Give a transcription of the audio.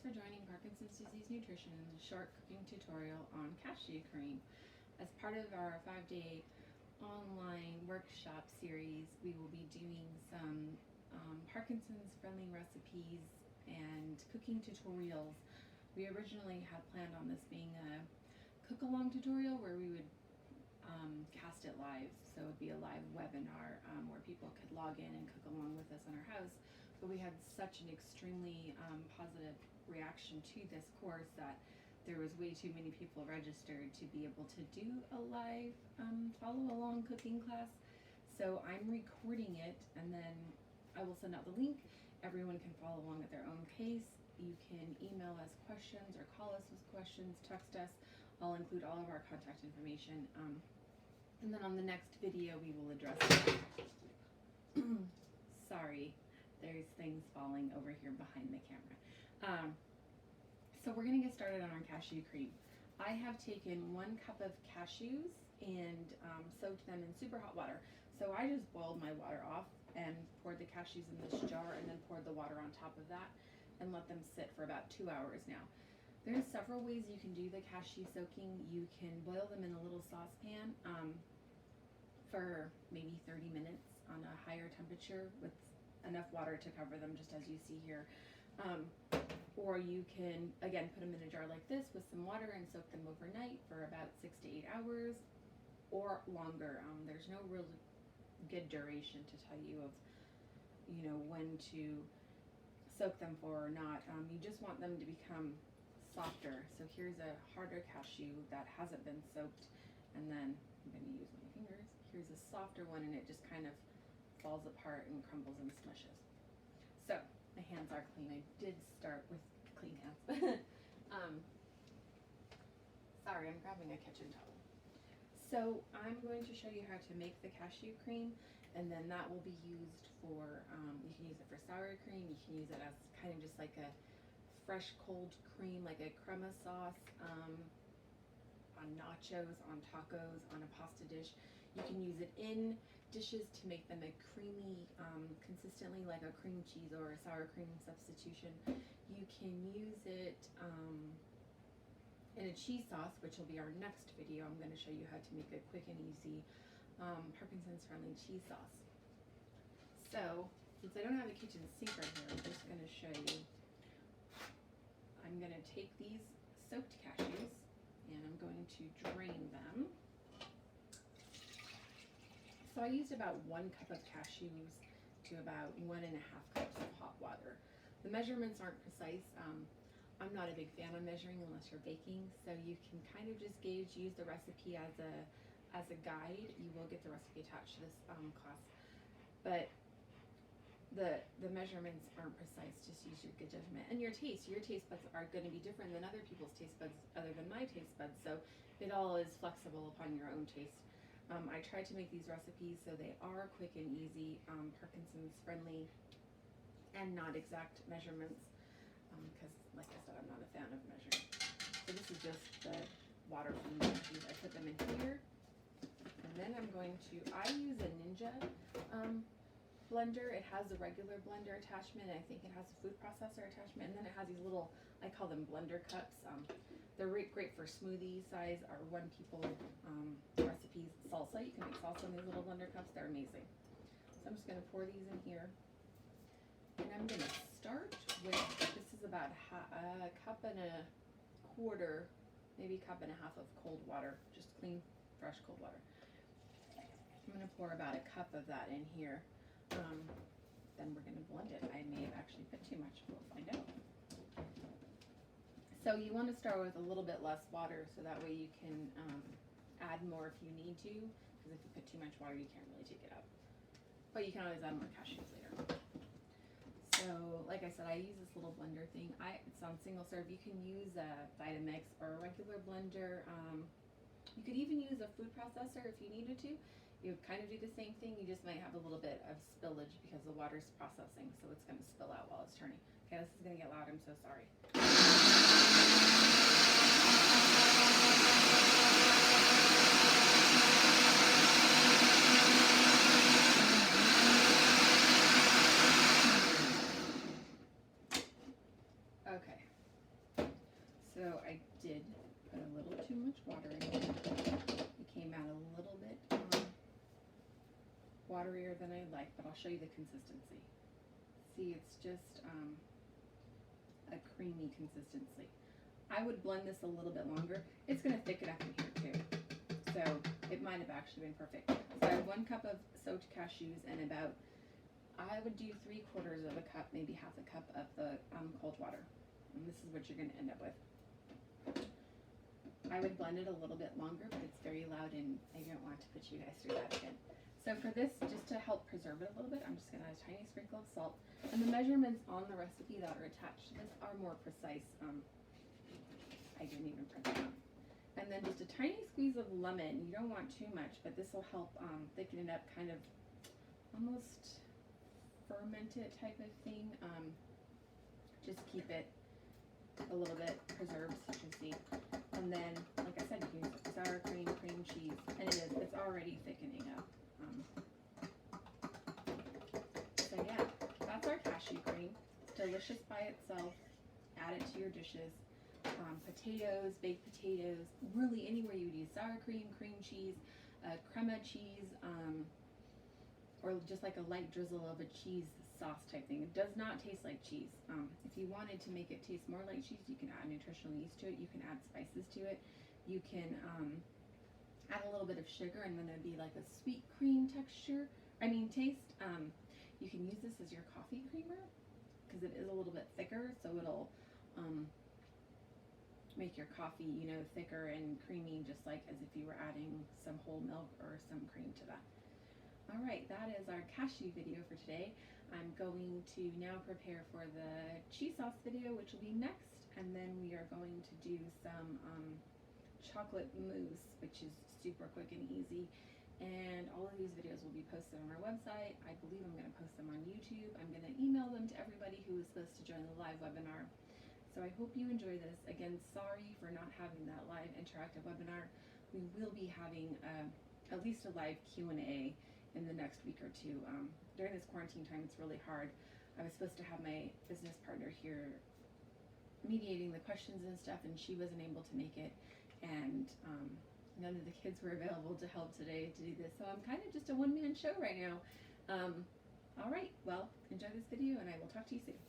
for joining Parkinson's Disease Nutrition's short cooking tutorial on cashew cream. As part of our 5-day online workshop series, we will be doing some Parkinson's friendly recipes and cooking tutorials. We originally had planned on this being a cook-along tutorial where we would cast it live, so it would be a live webinar where people could log in and cook along with us in our house. But we had such an extremely positive reaction to this course that there was way too many people registered to be able to do a live follow-along cooking class. So I'm recording it, and then I will send out the link. Everyone can follow along at their own pace. You can email us questions or call us with questions, text us. I'll include all of our contact information. And then on the next video, we will address it. Sorry, there's things falling over here behind the camera. So we're gonna get started on our cashew cream. I have taken 1 cup of cashews and soaked them in super hot water. So I just boiled my water off and poured the cashews in this jar and then poured the water on top of that and let them sit for about 2 hours now. There's several ways you can do the cashew soaking. You can boil them in a little saucepan for maybe 30 minutes on a higher temperature with enough water to cover them, just as you see here. Or you can, again, put them in a jar like this with some water and soak them overnight for about 6 to 8 hours or longer. There's no real good duration to tell you of, when to soak them for or not. You just want them to become softer. So here's a harder cashew that hasn't been soaked, and then I'm going to use my fingers. Here's a softer one, and it just kind of falls apart and crumbles and smushes. So my hands are clean. I did start with clean hands. Sorry, I'm grabbing a kitchen towel. So I'm going to show you how to make the cashew cream, and then that will be used for, you can use it for sour cream, you can use it as kind of just like a fresh cold cream, like a crema sauce, on nachos, on tacos, on a pasta dish. You can use it in dishes to make them a creamy, consistently like a cream cheese or a sour cream substitution. You can use it in a cheese sauce, which will be our next video. I'm going to show you how to make a quick and easy Parkinson's friendly cheese sauce. So since I don't have a kitchen sink right here, I'm just going to show you. I'm going to take these soaked cashews and I'm going to drain them. So I used about 1 cup of cashews to about 1.5 cups of hot water. The measurements aren't precise. I'm not a big fan of measuring unless you're baking, so you can kind of just gauge, use the recipe as a guide. You will get the recipe attached to this class, but the measurements aren't precise. Just use your good judgment and your taste. Your taste buds are going to be different than other people's taste buds, other than my taste buds. So it all is flexible upon your own taste. I try to make these recipes so they are quick and easy, Parkinson's friendly, and not exact measurements. Because, like I said, I'm not a fan of measuring. So this is just the water from the cashews. I put them in here, and then I'm going to. I use a Ninja blender. It has a regular blender attachment, and I think it has a food processor attachment, and then it has these little, I call them blender cups. They're great for smoothie size or 1 people recipes. Salsa, you can make salsa in these little blender cups. They're amazing. So I'm just going to pour these in here, and I'm going to start with, this is about a cup and a quarter, maybe a cup and a half of cold water, just clean, fresh cold water. I'm going to pour about a cup of that in here. Then we're going to blend it. I may have actually put too much, we'll find out. So you want to start with a little bit less water, so that way you can add more if you need to, because if you put too much water, you can't really take it out. But you can always add more cashews later. So, like I said, I use this little blender thing. It's on single serve. You can use a Vitamix or a regular blender. You could even use a food processor if you needed to. You would kind of do the same thing. You just might have a little bit of spillage because the water's processing, so it's going to spill out while it's turning. Okay, this is going to get loud. I'm so sorry. Okay, So I did put a little too much water in it. It came out a little bit waterier than I'd like, but I'll show you the consistency. See, it's just a creamy consistency. I would blend this a little bit longer. It's going to thicken up in here too. So it might have actually been perfect. So I have 1 cup of soaked cashews and about, I would do 3/4 of a cup, maybe half a cup of the cold water. And this is what you're going to end up with. I would blend it a little bit longer, but it's very loud and I don't want to put you guys through that again. So for this, just to help preserve it a little bit, I'm just going to add a tiny sprinkle of salt. And the measurements on the recipe that are attached to this are more precise. I didn't even print them out. And then just a tiny squeeze of lemon. You don't want too much, but this will help thicken it up, kind of almost ferment it type of thing. Just keep it a little bit preserved, so you can see. And then, like I said, you can use sour cream, cream cheese, and it's already thickening up. So yeah, that's our cashew cream. It's delicious by itself. Add it to your dishes. Potatoes, baked potatoes, really anywhere you would use sour cream, cream cheese, crema cheese, or just like a light drizzle of a cheese sauce type thing. It does not taste like cheese. If you wanted to make it taste more like cheese, you can add nutritional yeast to it. You can add spices to it. You can add a little bit of sugar, and then it'd be like a sweet cream texture. Taste. You can use this as your coffee creamer because it is a little bit thicker, so it'll make your coffee, thicker and creamy, just like as if you were adding some whole milk or some cream to that. All right, that is our cashew video for today. I'm going to now prepare for the cheese sauce video, which will be next, and then we are going to do some chocolate mousse, which is super quick and easy. And all of these videos will be posted on our website. I believe I'm going to post them on YouTube. I'm going to email them to everybody who is supposed to join the live webinar. So I hope you enjoy this. Again, sorry for not having that live interactive webinar. We will be having at least a live Q&A in the next week or two. During this quarantine time, it's really hard. I was supposed to have my business partner here mediating the questions and stuff, and she wasn't able to make it. And none of the kids were available to help today to do this. So I'm kind of just a one-man show right now. All right, well, enjoy this video, and I will talk to you soon.